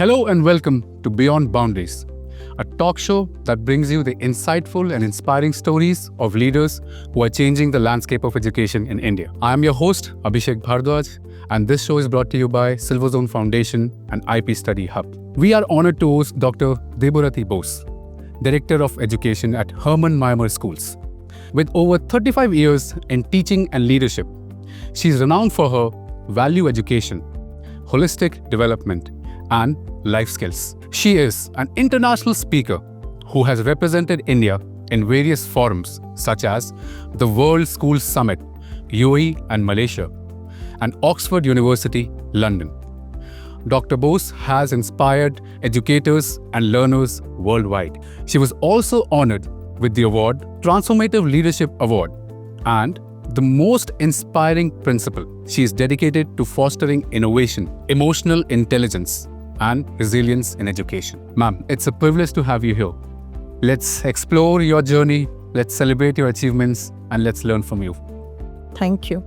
Hello and welcome to Beyond Boundaries, a talk show that brings you the insightful and inspiring stories of leaders who are changing the landscape of education in India. I am your host, Abhishek Bhardwaj, and this show is brought to you by Silverzone Foundation and IP Study Hub. We are honored to host Dr. Deborati Bose, Director of Education at Hermann Schools. With over 35 years in teaching and leadership, she is renowned for her value education, holistic development, and life skills. She is an international speaker who has represented India in various forums such as the World Schools Summit, UAE and Malaysia, and Oxford University, London. Dr. Bose has inspired educators and learners worldwide. She was also honored with the award Transformative Leadership Award and the most inspiring principle. She is dedicated to fostering innovation, emotional intelligence, and resilience in education. Ma'am, it's a privilege to have you here. Let's explore your journey, let's celebrate your achievements, and let's learn from you. Thank you.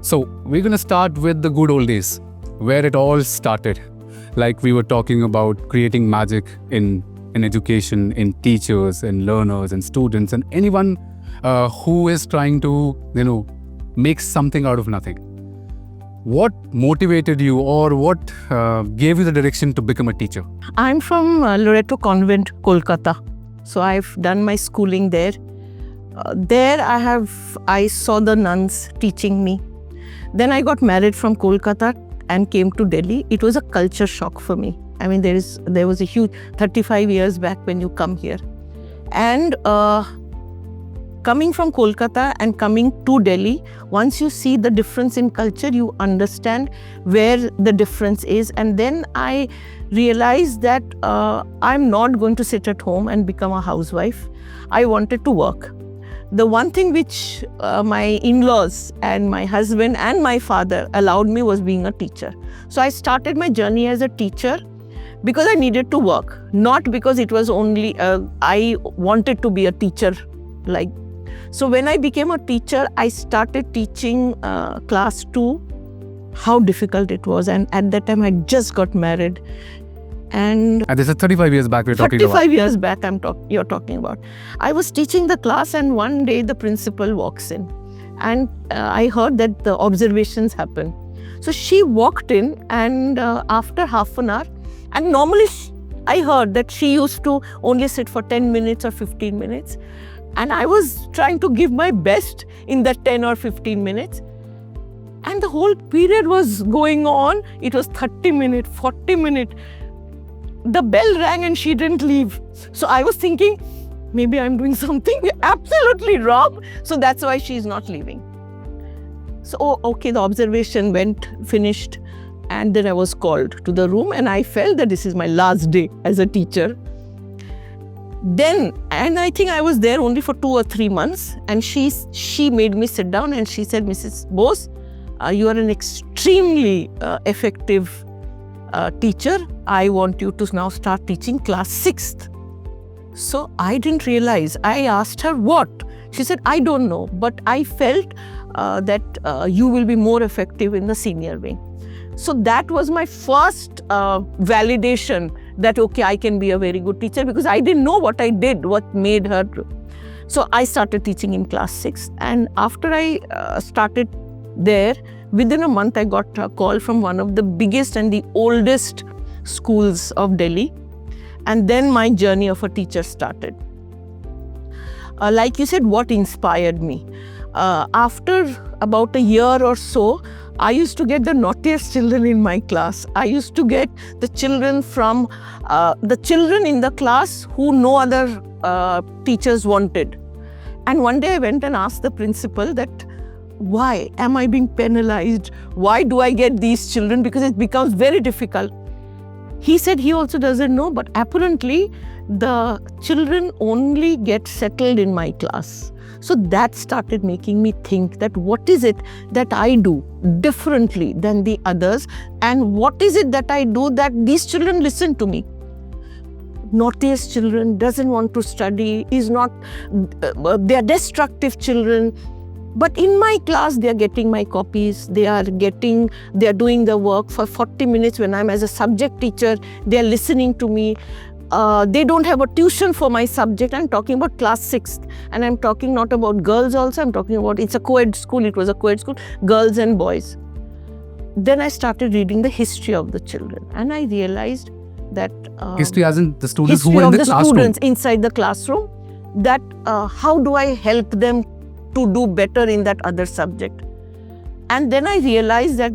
So, we're going to start with the good old days, where it all started. Like we were talking about creating magic in education, in teachers and learners and students and anyone who is trying to, make something out of nothing. What motivated you or what gave you the direction to become a teacher? I'm from Loreto Convent, Kolkata. So I've done my schooling there. There I saw the nuns teaching me. Then I got married from Kolkata and came to Delhi. It was a culture shock for me. I mean, there was a huge 35 years back when you come here. And coming from Kolkata and coming to Delhi, once you see the difference in culture, you understand where the difference is. And then I realized that I'm not going to sit at home and become a housewife. I wanted to work. The one thing which my in-laws and my husband and my father allowed me was being a teacher. So I started my journey as a teacher because I needed to work, not because it was only, I wanted to be a teacher. So when I became a teacher, I started teaching class 2, how difficult it was. And at that time, I just got married. And this is 35 years back we're talking about. 35 years back you're talking about. I was teaching the class and one day the principal walks in. And I heard that the observations happen. So she walked in and after half an hour, and normally I heard that she used to only sit for 10 minutes or 15 minutes. And I was trying to give my best in that 10 or 15 minutes. And the whole period was going on. It was 30 minutes, 40 minutes. The bell rang and she didn't leave. So I was thinking, maybe I'm doing something absolutely wrong. So that's why she's not leaving. So, okay, the observation finished. And then I was called to the room and I felt that this is my last day as a teacher. And I think I was there only for 2 or 3 months. And she made me sit down and she said, Mrs. Bose, you are an extremely effective teacher. I want you to now start teaching class 6th. So I didn't realize. I asked her what? She said, I don't know, but I felt that you will be more effective in the senior wing. So that was my first validation that, okay, I can be a very good teacher because I didn't know what I did, what made her. So I started teaching in class 6. And after I started there, within a month, I got a call from one of the biggest and the oldest schools of Delhi. And then my journey of a teacher started. Like you said, what inspired me? After about a year or so, I used to get the naughtiest children in my class. I used to get the children from the children in the class who no other teachers wanted. And one day I went and asked the principal that, why am I being penalized? Why do I get these children? Because it becomes very difficult. He said he also doesn't know, but apparently the children only get settled in my class. So that started making me think that what is it that I do differently than the others, and what is it that I do that these children listen to me. Naughtiest children, doesn't want to study, is not, they are destructive children. But in my class, they are getting my copies. They are doing the work for 40 minutes when I'm as a subject teacher. They are listening to me. They don't have a tuition for my subject. I'm talking about class 6th. And I'm talking not about girls also. I'm talking about, it's a co-ed school. It was a co-ed school, girls and boys. Then I started reading the history of the children. And I realized that... history as in the students who history were in of the the classroom. students inside the classroom. That how do I help them to do better in that other subject? And then I realized that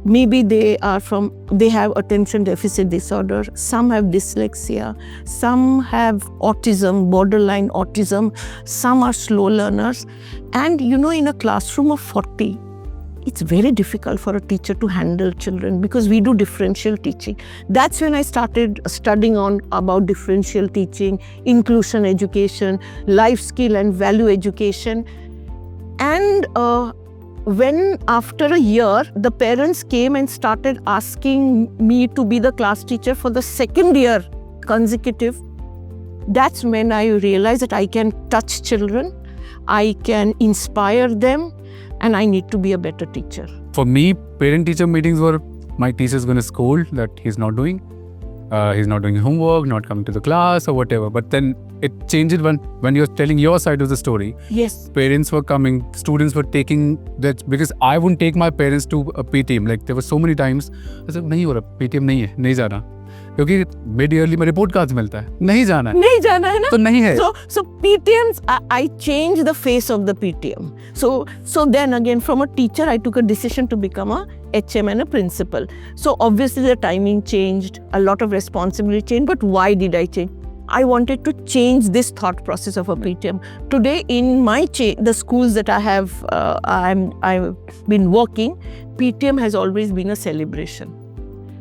maybe they have attention deficit disorder, some have dyslexia, some have autism, borderline autism, some are slow learners. And in a classroom of 40, it's very difficult for a teacher to handle children because we do differential teaching. That's when I started studying about differential teaching, inclusion education, life skill and value education. And when after a year, the parents came and started asking me to be the class teacher for the second year consecutive, that's when I realized that I can touch children, I can inspire them, and I need to be a better teacher. For me, parent-teacher meetings were my teacher's going to scold that he's not doing homework, not coming to the class or whatever. But then it changed when you're telling your side of the story. Yes. Parents were coming, students were taking that, because I wouldn't take my parents to a PTM. Like there were so many times, I said, nahi ho raha, PTM nahi hai, nahi jana. क्योंकि mid yearly में report cards मिलता है, नहीं जाना है ना, तो नहीं है. So PTMs, I changed the face of the PTM. So then again, from a teacher, I took a decision to become a HM and a principal. So obviously the timing changed, a lot of responsibility changed. But why did I change? I wanted to change this thought process of a PTM. Today, in the schools that I have, I've been working, PTM has always been a celebration.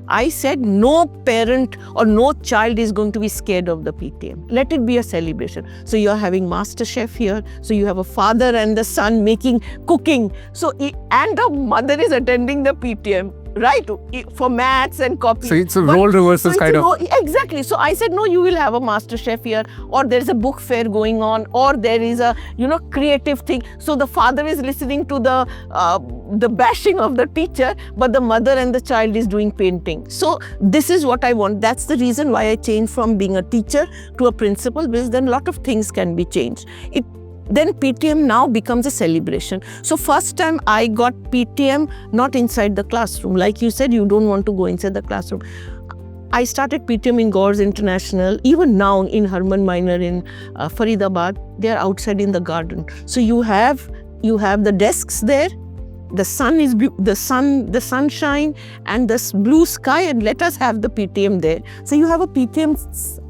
I said no parent or no child is going to be scared of the PTM. Let it be a celebration. So you're having master chef here. So you have a father and the son cooking. And the mother is attending the PTM. Right, for maths and copy. So it's a role reversal kind of. Exactly. So I said, no, you will have a master chef here, or there's a book fair going on, or there is a creative thing. So the father is listening to the bashing of the teacher, but the mother and the child is doing painting. So this is what I want. That's the reason why I changed from being a teacher to a principal, because then a lot of things can be changed. Then PTM now becomes a celebration. So first time I got PTM not inside the classroom. Like you said, you don't want to go inside the classroom. I started PTM in Gores International. Even now in Hermann Gmeiner in Faridabad, they are outside in the garden. So you have the desks there. The sun is the sunshine and the blue sky, and let us have the PTM there. So you have a PTM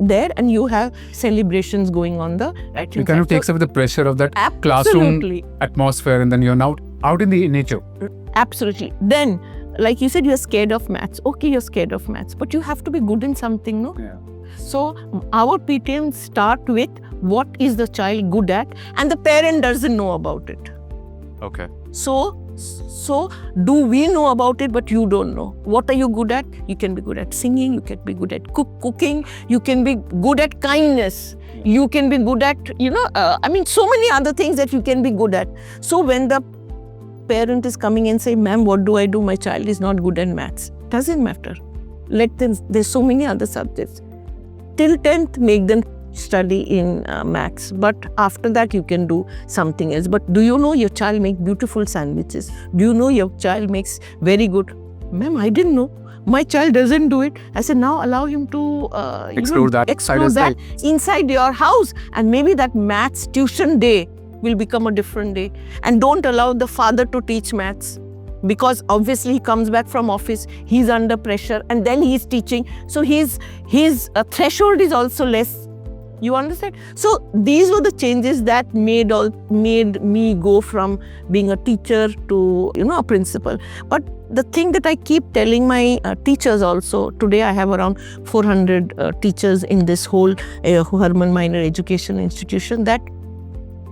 there, and you have celebrations going on the right. It kind of takes away the pressure of that classroom atmosphere, and then you're now out in the nature. Absolutely. Then, like you said, you're scared of maths. Okay, you're scared of maths, but you have to be good in something, no? Yeah. So our PTMs start with what is the child good at, and the parent doesn't know about it. Okay. So do we know about it, but you don't know. What are you good at? You can be good at singing, you can be good at cooking, you can be good at kindness, you can be good at, so many other things that you can be good at. So when the parent is coming and say, ma'am, what do I do? My child is not good at maths. Doesn't matter. Let them, there's so many other subjects. Till 10th, make them study in maths, but after that you can do something else. But do you know your child makes beautiful sandwiches? Do you know your child makes very good? Ma'am, I didn't know. My child doesn't do it. I said, now allow him to explore that inside your house, and maybe that maths tuition day will become a different day. And don't allow the father to teach maths, because obviously he comes back from office, he's under pressure, and then he's teaching. So his threshold is also less. You understand? So these were the changes that made me go from being a teacher to a principal. But the thing that I keep telling my teachers also, today I have around 400 teachers in this whole Hermann Gmeiner education institution, that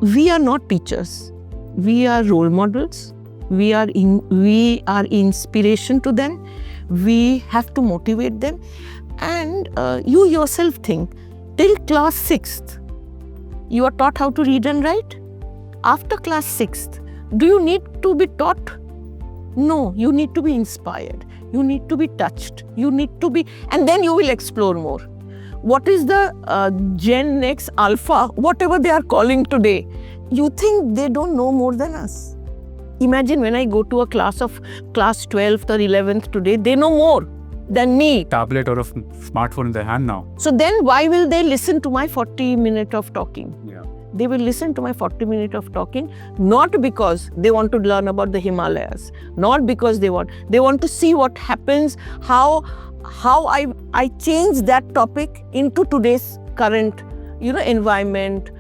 we are not teachers. We are role models. We are inspiration to them. We have to motivate them. And you yourself think, till class 6th, you are taught how to read and write. after class 6th, do you need to be taught? No, you need to be inspired. You need to be touched. You need to be, and then you will explore more. What is the Gen X, Alpha, whatever they are calling today? You think they don't know more than us? Imagine when I go to a class of class 12th or 11th today, they know more than me. Tablet or a smartphone in their hand now. So then why will they listen to my 40 minutes of talking? Yeah. They will listen to my 40 minutes of talking, not because they want to learn about the Himalayas, not because they want to see what happens, how I change that topic into today's current, environment,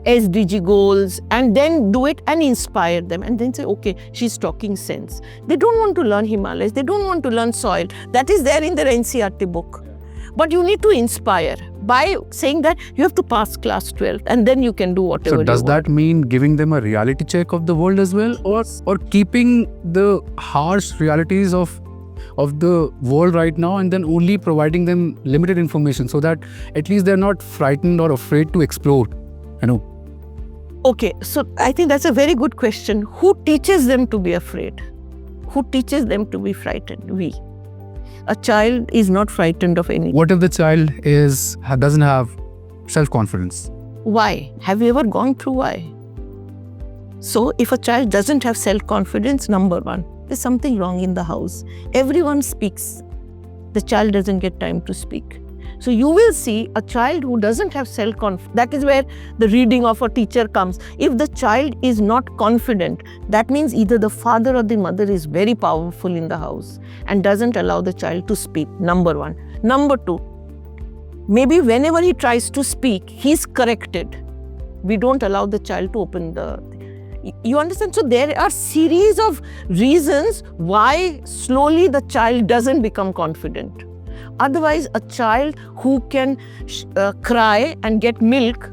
SDG goals, and then do it and inspire them, and then say, okay, she's talking sense. They don't want to learn Himalayas, they don't want to learn soil. That is there in their NCERT book. But you need to inspire by saying that you have to pass class 12 and then you can do whatever you want. So does that mean giving them a reality check of the world as well, or keeping the harsh realities of the world right now and then only providing them limited information so that at least they're not frightened or afraid to explore? Okay, so I think that's a very good question. Who teaches them to be afraid? Who teaches them to be frightened? We. A child is not frightened of anything. What if the child doesn't have self-confidence? Why? Have you ever gone through why? So if a child doesn't have self-confidence, number one, there's something wrong in the house. Everyone speaks. The child doesn't get time to speak. So you will see a child who doesn't have self-confidence. That is where the reading of a teacher comes. If the child is not confident, that means either the father or the mother is very powerful in the house and doesn't allow the child to speak, number one. Number two, maybe whenever he tries to speak, he's corrected. We don't allow the child to open the... You understand? So there are series of reasons why slowly the child doesn't become confident. Otherwise, a child who can cry and get milk,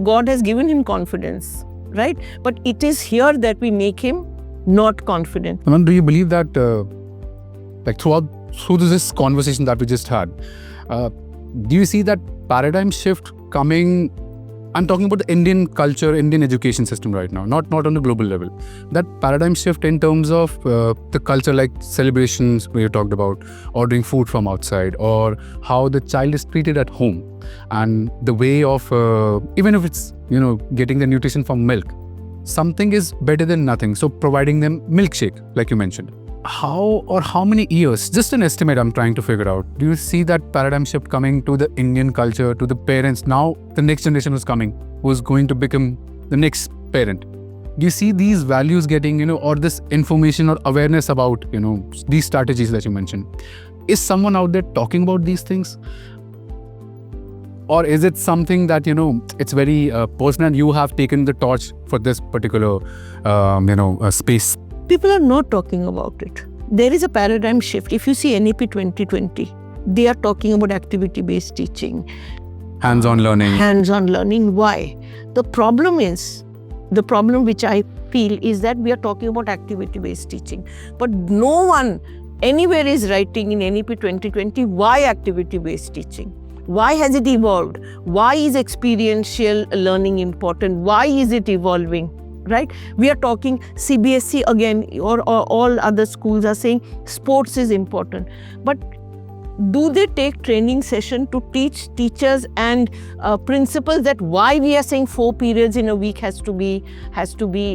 God has given him confidence, right? But it is here that we make him not confident. Hermann, do you believe that through this conversation that we just had, do you see that paradigm shift coming? I'm talking about the Indian culture, Indian education system right now, not on the global level. That paradigm shift in terms of the culture, like celebrations we talked about, ordering food from outside, or how the child is treated at home, and the way of, even if it's, getting the nutrition from milk, something is better than nothing. So providing them milkshake, like you mentioned. How many years, just an estimate I'm trying to figure out, do you see that paradigm shift coming to the Indian culture, to the parents? Now the next generation who's coming, who's going to become the next parent. Do you see these values getting, or this information or awareness about, these strategies that you mentioned? Is someone out there talking about these things? Or is it something that, it's very personal and you have taken the torch for this particular, space? People are not talking about it. There is a paradigm shift. If you see NEP 2020, they are talking about activity-based teaching. Hands-on learning. Hands-on learning. Why? The problem which I feel is that we are talking about activity-based teaching. But no one anywhere is writing in NEP 2020 why activity-based teaching. Why has it evolved? Why is experiential learning important? Why is it evolving? Right? We are talking CBSE again, or all other schools are saying sports is important. But do they take training session to teach teachers and principals that why we are saying 4 periods in a week has to be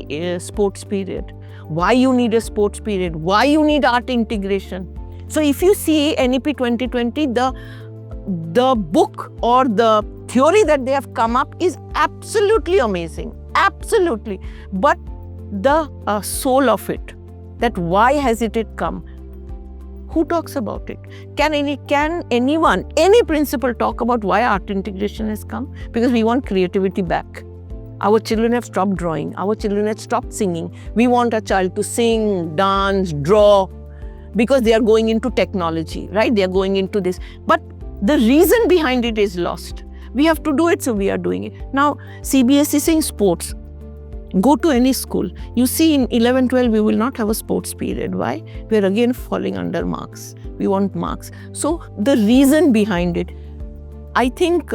a sports period? Why you need a sports period? Why you need art integration? So if you see NEP 2020, the book or the theory that they have come up is absolutely amazing. Absolutely. But the soul of it, that why has it come? Who talks about it? Can anyone, any principal talk about why art integration has come? Because we want creativity back. Our children have stopped drawing. Our children have stopped singing. We want a child to sing, dance, draw, because they are going into technology, right? They are going into this. But the reason behind it is lost. We have to do it, so we are doing it. Now, CBSE is saying sports. Go to any school. You see in 11, 12, we will not have a sports period. Why? We are again falling under marks. We want marks. So the reason behind it, I think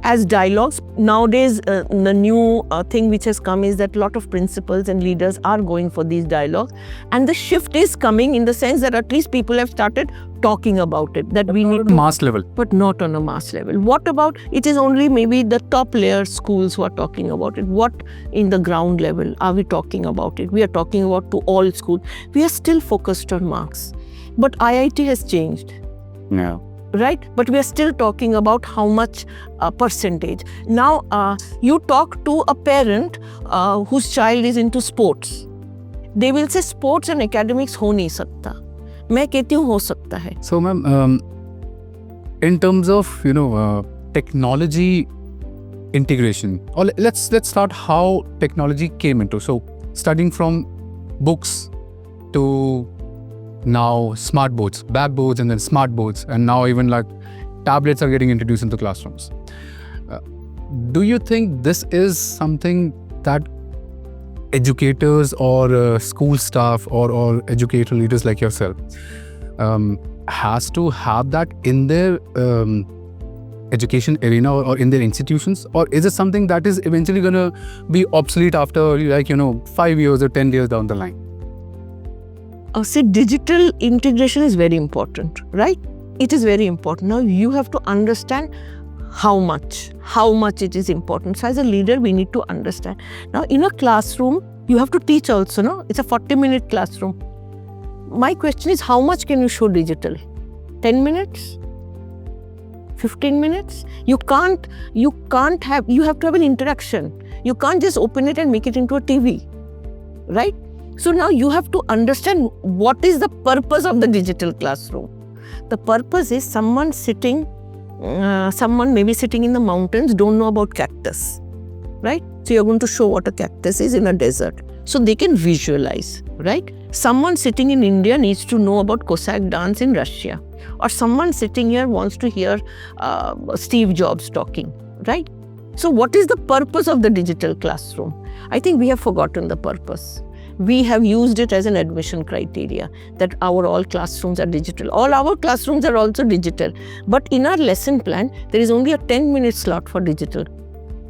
as dialogues. Nowadays, the new thing which has come is that a lot of principals and leaders are going for these dialogues. And the shift is coming in the sense that at least people have started talking about it, that we need to, mass level. but not on a mass level. What about, it is only maybe the top layer schools who are talking about it. What in the ground level are we talking about it? We are talking about to all schools. We are still focused on marks. But IIT has changed. Yeah. Right? But we are still talking about how much percentage. Now, you talk to a parent whose child is into sports. They will say sports and academics हो नहीं सकता. मैं कहती हूँ हो सकता है. So, ma'am, in terms of technology integration, or let's start how technology came into. So, studying from books to now smart boards, blackboards, and then smart boards, and now even like tablets are getting introduced into classrooms. Do you think this is something that educators or school staff or educator leaders like yourself has to have that in their education arena or in their institutions, or is it something that is eventually going to be obsolete after 5 years or 10 years down the line? See, digital integration is very important, right? It is very important. Now you have to understand how much it is important. So as a leader, we need to understand. Now in a classroom, you have to teach also, no? It's a 40-minute classroom. My question is, how much can you show digital? 10 minutes? 15 minutes? You have to have an interaction. You can't just open it and make it into a TV, right? So now you have to understand what is the purpose of the digital classroom. The purpose is someone maybe sitting in the mountains, don't know about cactus, right? So you're going to show what a cactus is in a desert. So they can visualize, right? Someone sitting in India needs to know about Cossack dance in Russia. Or someone sitting here wants to hear Steve Jobs talking, right? So what is the purpose of the digital classroom? I think we have forgotten the purpose. We have used it as an admission criteria that all classrooms are digital. All our classrooms are also digital. But in our lesson plan, there is only a 10-minute slot for digital.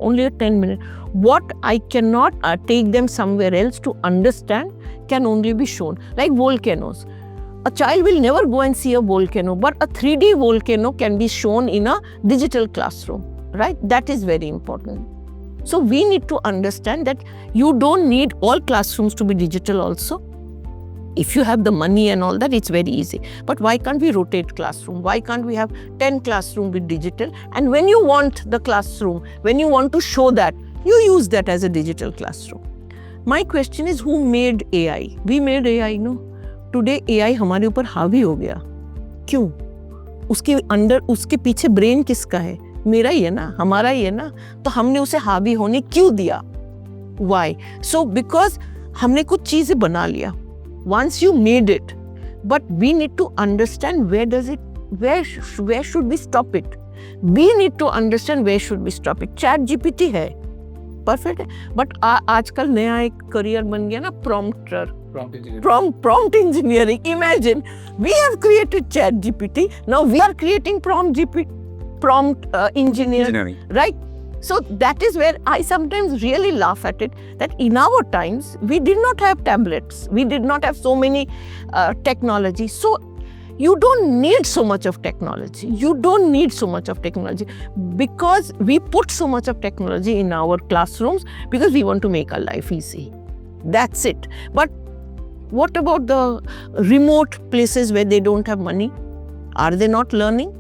Only a 10-minute. What I cannot take them somewhere else to understand can only be shown. Like volcanoes. A child will never go and see a volcano, but a 3D volcano can be shown in a digital classroom, right? That is very important. So we need to understand that you don't need all classrooms to be digital also. If you have the money and all that, it's very easy. But why can't we rotate classroom? Why can't we have 10 classrooms with digital? And when you want the classroom, when you want to show that, you use that as a digital classroom. My question is, who made AI? We made AI, no? Today AI हमारे ऊपर हावी हो गया. क्यों? उसके पीछे brain किसका है? मेरा ही है ना, हमारा ही है ना, तो हमने उसे हावी होने क्यों दिया? Why? So because हमने कुछ चीजें बना लिया. Once you made it, but we need to understand where should we stop it? We need to understand where should we stop it. Chat GPT है, perfect है, but आजकल नया एक करियर बन गया ना, prompter. Prompt engineering. Imagine, we have created Chat GPT. Now we are creating prompt engineering, right? So that is where I sometimes really laugh at it, that in our times, we did not have tablets. We did not have so many technology. So you don't need so much of technology. You don't need so much of technology because we put so much of technology in our classrooms because we want to make our life easy. That's it. But what about the remote places where they don't have money? Are they not learning?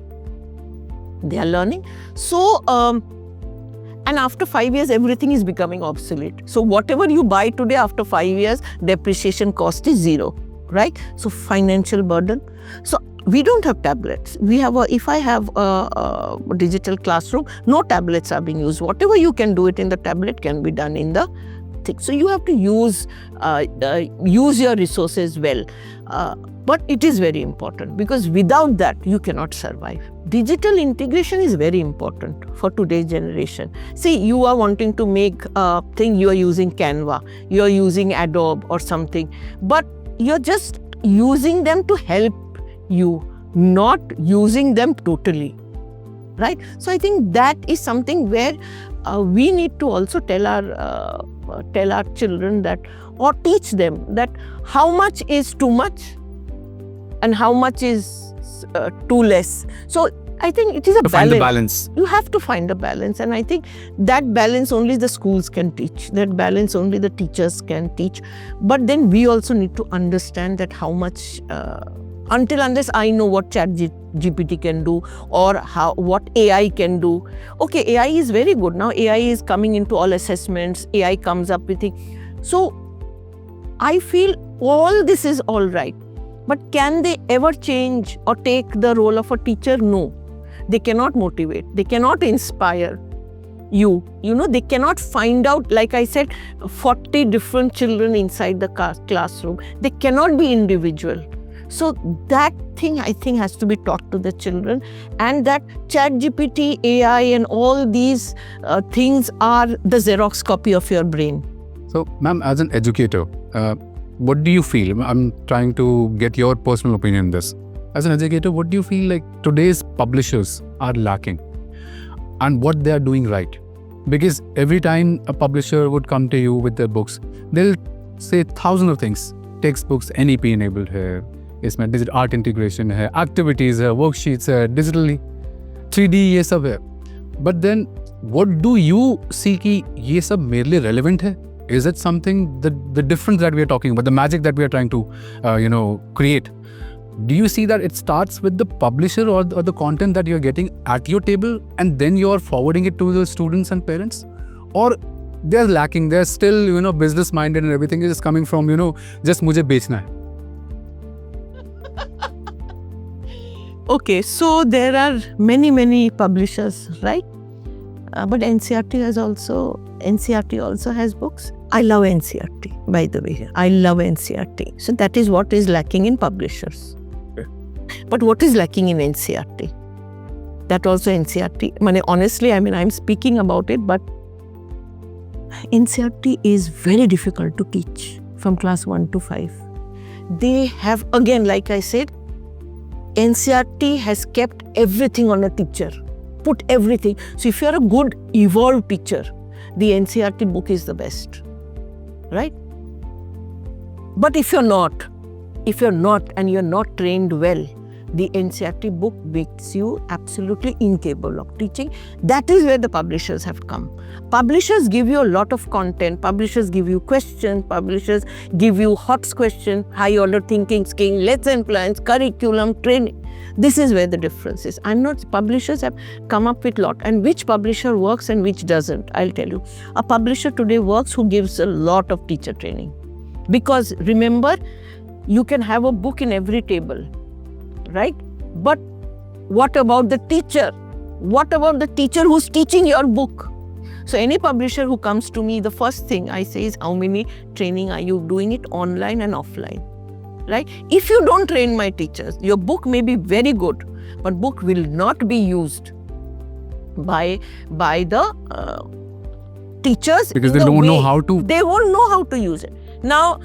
They are learning. So, and after 5 years, everything is becoming obsolete. So whatever you buy today, after 5 years, depreciation cost is zero, right? So financial burden. So we don't have tablets. If I have a digital classroom, no tablets are being used. Whatever you can do it in the tablet can be done in the thing. So you have to use your resources well. But it is very important because without that, you cannot survive. Digital integration is very important for today's generation. See, you are wanting to make a thing, you are using Canva, you are using Adobe or something, but you're just using them to help you, not using them totally. right? So I think that is something where we need to also tell our children that, or teach them that how much is too much and how much is too less. So I think it is a balance. Find the balance. You have to find a balance, and I think that balance only the schools can teach. That balance only the teachers can teach. But then we also need to understand that how much, unless I know what ChatGPT can do or what AI can do. Okay, AI is very good. Now AI is coming into all assessments. AI comes up with it. So I feel all this is all right. But can they ever change or take the role of a teacher? No. They cannot motivate. They cannot inspire you. They cannot find out, like I said, 40 different children inside the classroom. They cannot be individual. So that thing, I think, has to be taught to the children. And that ChatGPT, AI and all these things are the Xerox copy of your brain. So, ma'am, as an educator, what do you feel? I'm trying to get your personal opinion on this. As an educator, what do you feel like today's publishers are lacking and what they are doing right? Because every time a publisher would come to you with their books, they'll say thousands of things. Textbooks, NEP enabled hai, isme digital art integration hai, activities hai, worksheets hai, digitally, 3D ये सब है. But then, what do you see कि ये सब मेरे लिए relevant है? Is it something, the difference that we are talking about, the magic that we are trying to, create? Do you see that it starts with the publisher or the content that you're getting at your table and then you're forwarding it to the students and parents? Or they're lacking, they're still, business minded and everything is just coming from, just mujhe bechna hai. Okay, so there are many publishers, right? But NCERT also has books. I love NCERT, by the way. I love NCERT. So that is what is lacking in publishers. Okay. But what is lacking in NCERT? That also NCERT. Honestly, I'm speaking about it, but NCERT is very difficult to teach from class 1 to 5. They have, again, like I said, NCERT has kept everything on a teacher. Put everything. So if you're a good evolved teacher, the NCERT book is the best, right? But if you're not and you're not trained well, the NCERT book makes you absolutely incapable of teaching. That is where the publishers have come. Publishers give you a lot of content. Publishers give you questions. Publishers give you HOTS questions, high order thinking skill, lesson plans, curriculum, training. This is where the difference is. Publishers have come up with a lot. And which publisher works and which doesn't, I'll tell you. A publisher today works who gives a lot of teacher training. Because remember, you can have a book in every table, right? But what about the teacher? What about the teacher who's teaching your book? So any publisher who comes to me, the first thing I say is, how many training are you doing it online and offline? Right? If you don't train my teachers, your book may be very good, but book will not be used by the teachers. Because they don't know how to. They won't know how to use it. Now,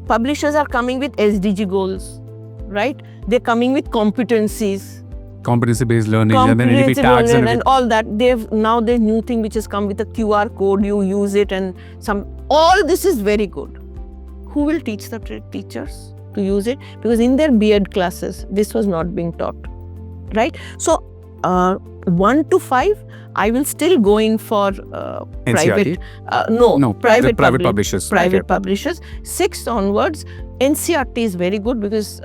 publishers are coming with SDG goals, right? They're coming with competencies. Competency-based learning and then NEP tags and all that. Now there's new thing which has come with a QR code. You use it and all this is very good. Who will teach the teachers to use it? Because in their B.Ed classes, this was not being taught, right? So 1 to 5, I will still go in for private. Private publishers. Private publishers. 6 onwards, NCERT is very good because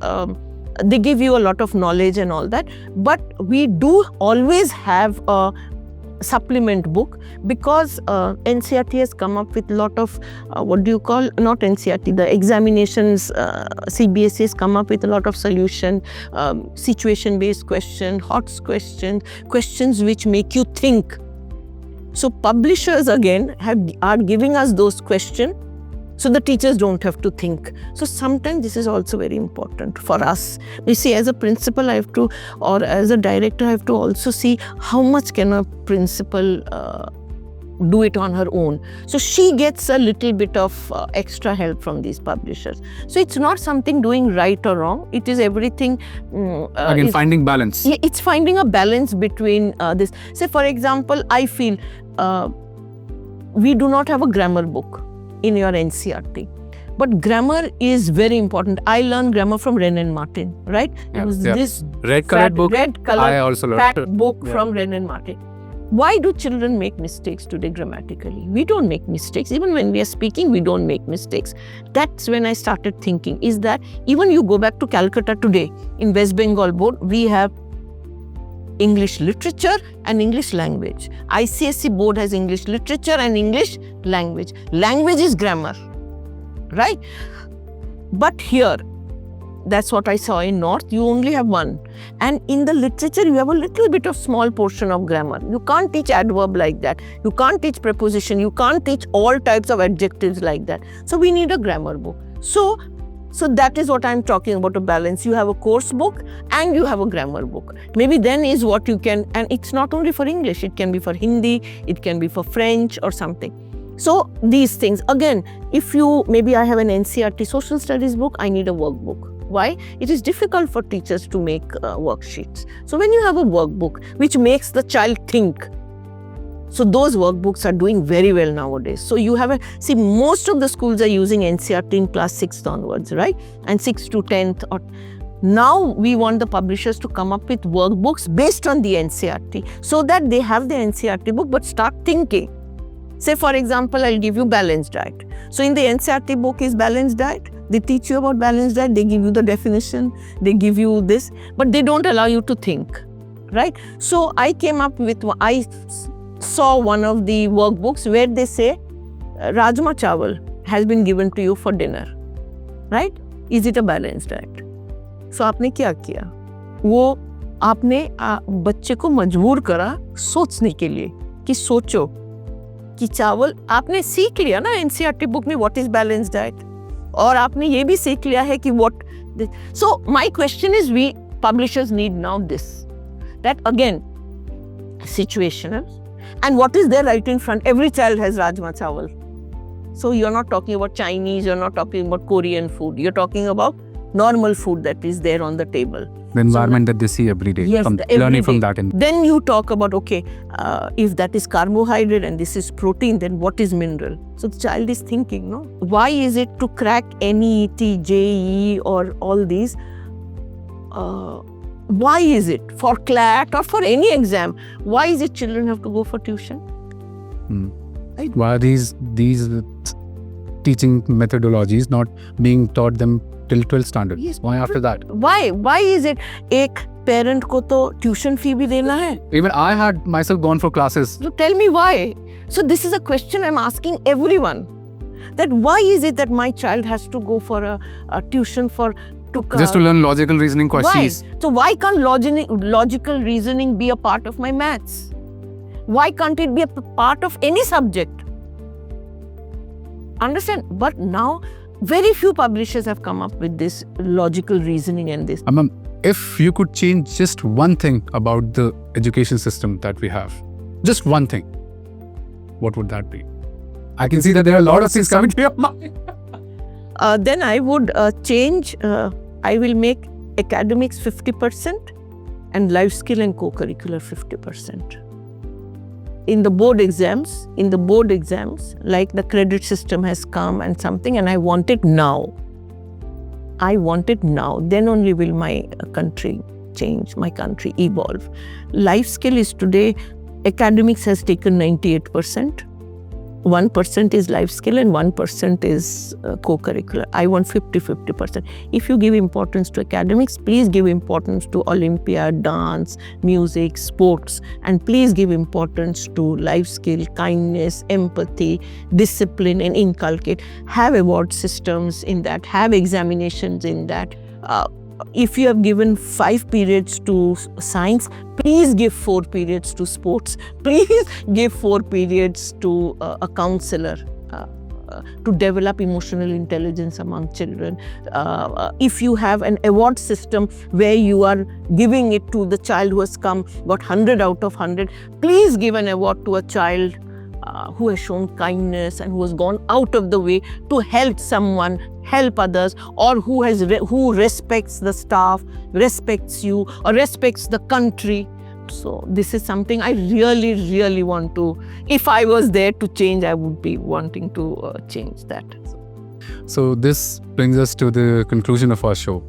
they give you a lot of knowledge and all that. But we do always have a supplement book because NCERT has come up with a lot of not NCERT, the examinations, CBSE has come up with a lot of solution, situation based question, HOTS questions which make you think. So publishers again are giving us those questions so the teachers don't have to think. So sometimes this is also very important for us. You see, as a principal, I have to, or as a director, I have to also see how much can a principal do it on her own. So she gets a little bit of extra help from these publishers. So it's not something doing right or wrong. It is everything. Again, finding balance. Yeah, it's finding a balance between this. Say, for example, I feel we do not have a grammar book in your NCERT. But grammar is very important. I learned grammar from Ren and Martin, right? It was this red-colored book. Red-colored I also learned fat book from Ren and Martin. Why do children make mistakes today grammatically? We don't make mistakes. Even when we are speaking, we don't make mistakes. That's when I started thinking, is that even you go back to Calcutta today, in West Bengal board, we have English literature and English language. ICSE board has English literature and English language. Language is grammar, right? But here, that's what I saw in North, you only have one. And in the literature, you have a little bit of small portion of grammar. You can't teach adverb like that. You can't teach preposition. You can't teach all types of adjectives like that. So we need a grammar book. So that is what I'm talking about, a balance. You have a course book and you have a grammar book. Maybe then is what you can, and it's not only for English, it can be for Hindi, it can be for French or something. So these things, again, if you, maybe I have an NCERT social studies book, I need a workbook. Why? It is difficult for teachers to make worksheets. So when you have a workbook which makes the child think, so those workbooks are doing very well nowadays. So you have see, most of the schools are using NCERT in class 6th onwards, right? And 6th to 10th. Or now we want the publishers to come up with workbooks based on the NCERT so that they have the NCERT book but start thinking. Say, for example, I'll give you balanced diet. So in the NCERT book is balanced diet. They teach you about balanced diet. They give you the definition. They give you this, but they don't allow you to think, right? So I came up with, I saw one of the workbooks where they say, Rajma chawal has been given to you for dinner, right? Is it a balanced diet? So आपने क्या किया? वो आपने बच्चे को मजबूर करा सोचने के लिए कि सोचो कि चावल आपने सीख लिया ना NCERT बुक में what is balanced diet और आपने ये भी सीख लिया है कि what. So my question is, we publishers need now this, that again situational, and what is there right in front? Every child has rajma chawal. So you're not talking about Chinese, you're not talking about Korean food, you're talking about normal food that is there on the table. The environment that they see every day, yes, learning from that. Then you talk about, okay, if that is carbohydrate and this is protein, then what is mineral? So the child is thinking, no? Why is it to crack NET, JEE or all these? Why is it for CLAT or for any exam? Why is it children have to go for tuition? Right? Why are these teaching methodologies not being taught them till 12th standard? Yes. Why after that? Why is it एक parent को तो tuition fee भी देना है? Even I had myself gone for classes. So tell me why. So this is a question I'm asking everyone. That why is it that my child has to go for a tuition just to learn logical reasoning questions? Why? So why can't logical reasoning be a part of my maths? Why can't it be a part of any subject? Understand? But now very few publishers have come up with this logical reasoning and this. If you could change just one thing about the education system that we have, just one thing, what would that be? I can see that there are a lot of things coming to your mind. Then I would change, I will make academics 50% and life skill and co-curricular 50%. In the board exams, like the credit system has come and something, and I want it now. Then only will my country change, my country evolve. Life skill is today, academics has taken 98%. 1% is life skill and 1% is co-curricular. I want 50-50%. If you give importance to academics, please give importance to Olympiad, dance, music, sports, and please give importance to life skill, kindness, empathy, discipline, and inculcate. Have award systems in that, have examinations in that. If you have given 5 periods to science, please give 4 periods to sports. Please give 4 periods to a counselor to develop emotional intelligence among children. If you have an award system where you are giving it to the child who has got 100 out of 100, please give an award to a child who has shown kindness and who has gone out of the way to help someone, help others, or who respects the staff, respects you, or respects the country. So this is something I really, really want to, if I was there to change, I would be wanting to change that. So this brings us to the conclusion of our show.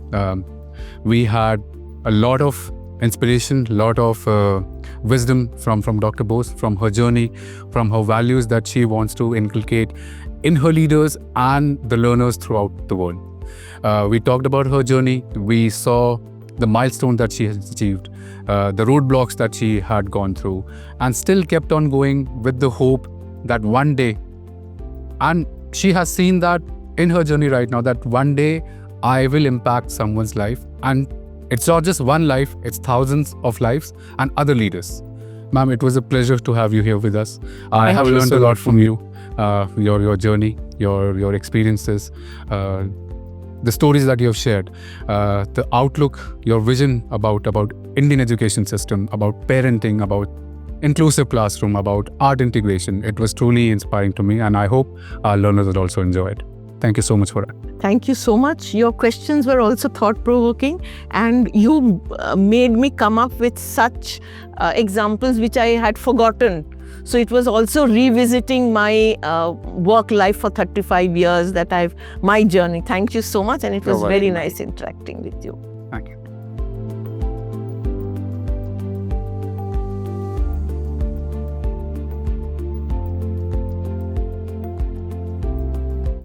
We had a lot of inspiration, a lot of wisdom from Dr. Bose, from her journey, from her values that she wants to inculcate in her leaders and the learners throughout the world. We talked about her journey. We saw the milestone that she has achieved, the roadblocks that she had gone through, and still kept on going with the hope that one day, and she has seen that in her journey right now, that one day I will impact someone's life. And it's not just one life, it's thousands of lives and other leaders. Ma'am, it was a pleasure to have you here with us. I have learned a lot from you, your journey, your experiences, the stories that you have shared, the outlook, your vision about Indian education system, about parenting, about inclusive classroom, about art integration. It was truly inspiring to me, and I hope our learners would also enjoy it. Thank you so much for that. Thank you so much. Your questions were also thought-provoking, and you made me come up with such examples which I had forgotten. So it was also revisiting my work life for 35 years, my journey. Thank you so much, and it was very nice interacting with you. Thank you.